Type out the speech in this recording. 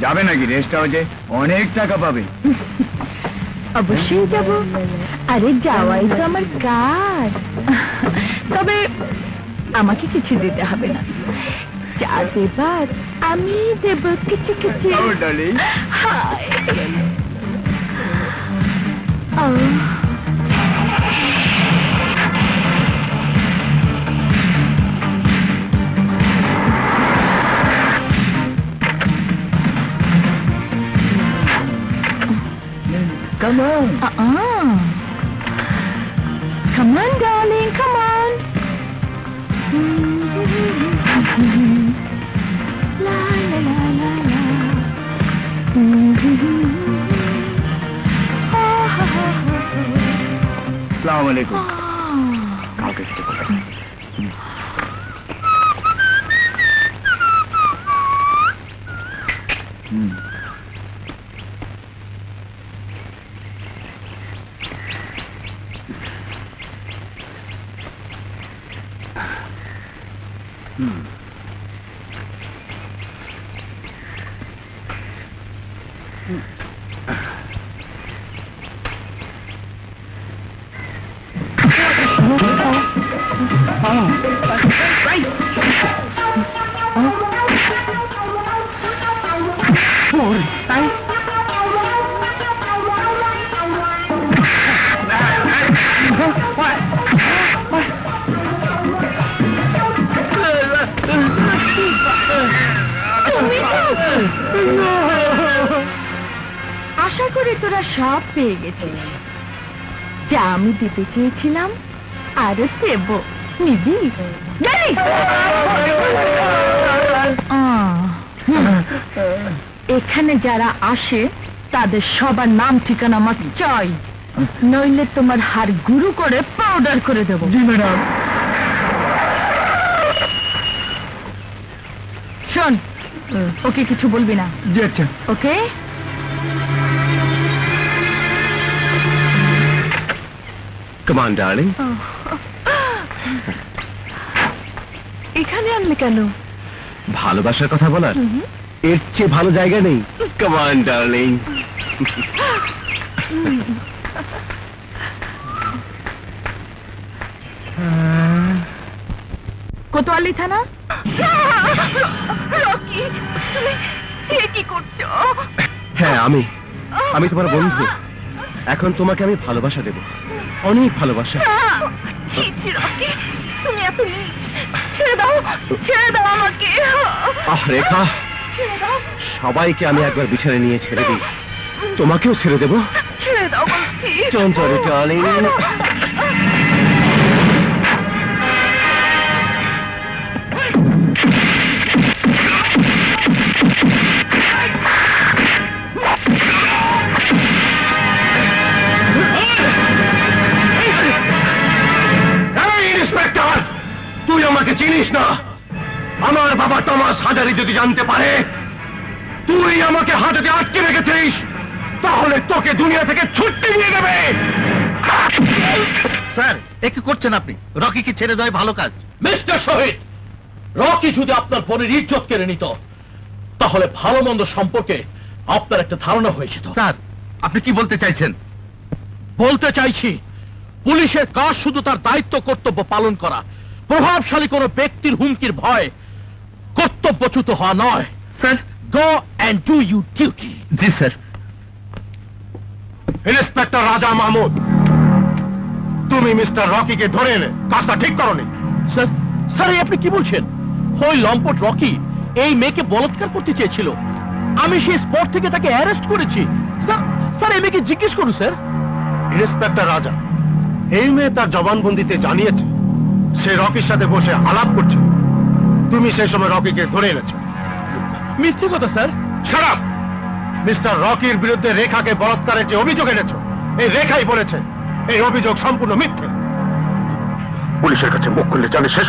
যাবে নাকি রেস্ট হাউসে? অনেক টাকা পাবে। অবশ্যই যাব। আরে যাওয়াই তো আমার কাজ। তবে আমাকে কিছু দিতে হবে না, যা দেবার আমি দেব। কিছু কিছু। Come on. Come on, darling, come on. La la la la la. Assalamu alaikum. কাউকে কিছু বলবে না। আশা করি তোরা সব পেয়ে গেছিস, যা আমি দিতে চেয়েছিলাম আরো দেব। নিবি? এখানে যারা আসে তাদের সবার নাম ঠিকানা আমার চাই, নইলে তোমার হাড় গুঁড়ো করে পাউডার করে দেব। জি ম্যাডাম। শোন, ওকে কিছু বলবি না। জি আচ্ছা। ওকে? Come on, darling. এখানে আনলে কেন? ভালোবাসার কথা বলার এর চেয়ে ভালো জায়গা নেই। Come on, darling. কোতোয়ালি থানা? রকি, তুমি কি করছো? হ্যাঁ, আমি তোমার বন্ধু। এখন তোমাকে আমি ভালোবাসা দেব, অনেক ভালোবাসা। রকি, তুমি এত নীচ। ছেড়ে দাও, ছেড়ে দাও আমাকে। রেখা, সবাইকে আমি একবার বিছানে নিয়ে ছেড়ে দিই, তোমাকেও ছেড়ে দেব। ছেড়ে দাও বলছি। Don't worry, darling. তুই আমাকে চিনিস না? আমার বাবা টমাস হাজারি যদি জানতে পারে তুই আমাকে হাতে আটকে রেখেছিস, তাহলে তোকে দুনিয়া থেকে ছুটি দিয়ে দেবে। স্যার, এ কি করছেন আপনি? রকিকে ছেড়ে দেওয়াই ভালো কাজ। মিস্টার শহীদ, রকি যদি আপনার বোনের ইজ্জত কেড়ে নিত তাহলে ভালো মন্দ সম্পর্কে আপনার একটা ধারণা হয়েছিল। স্যার, আপনি কি বলতে চাইছেন? বলতে চাইছি, পুলিশের কাজ শুধু তার দায়িত্ব কর্তব্য পালন করা, প্রভাবশালী কোন ব্যক্তির হুমকির ভয় কর্তব্যচ্যুত হওয়া নয়। Sir, go and do you duty. জি স্যার। ইন্সপেক্টর রাজা মাহমুদ, তুমি মিস্টার রকিকে ধরে এনে কাজটা ঠিক করনি। স্যার, স্যার আপনি কি বলছেন? ওই লম্পট রকি এই মেয়েকে বলাৎকার করতে চেয়েছিল, আমি সেই স্পট থেকে তাকে অ্যারেস্ট করেছি। স্যার, স্যার এই মেয়েকে জিজ্ঞেস করুন। স্যার, ইন্সপেক্টর রাজা, এই মেয়ে তার জবানবন্দিতে জানিয়েছে সে রকির সাথে বসে আলাপ করছে, তুমি সেই সময় রকিকে ধরে এনেছো। মিথ্যে কথা স্যার। Shut up! মিস্টার রকির বিরুদ্ধে রেখাকে বলাৎকারের যে অভিযোগ এনেছো এই রেখাই বলেছে এই অভিযোগ সম্পূর্ণ মিথ্যে। পুলিশের কাছে মুখ খুললে জানে শেষ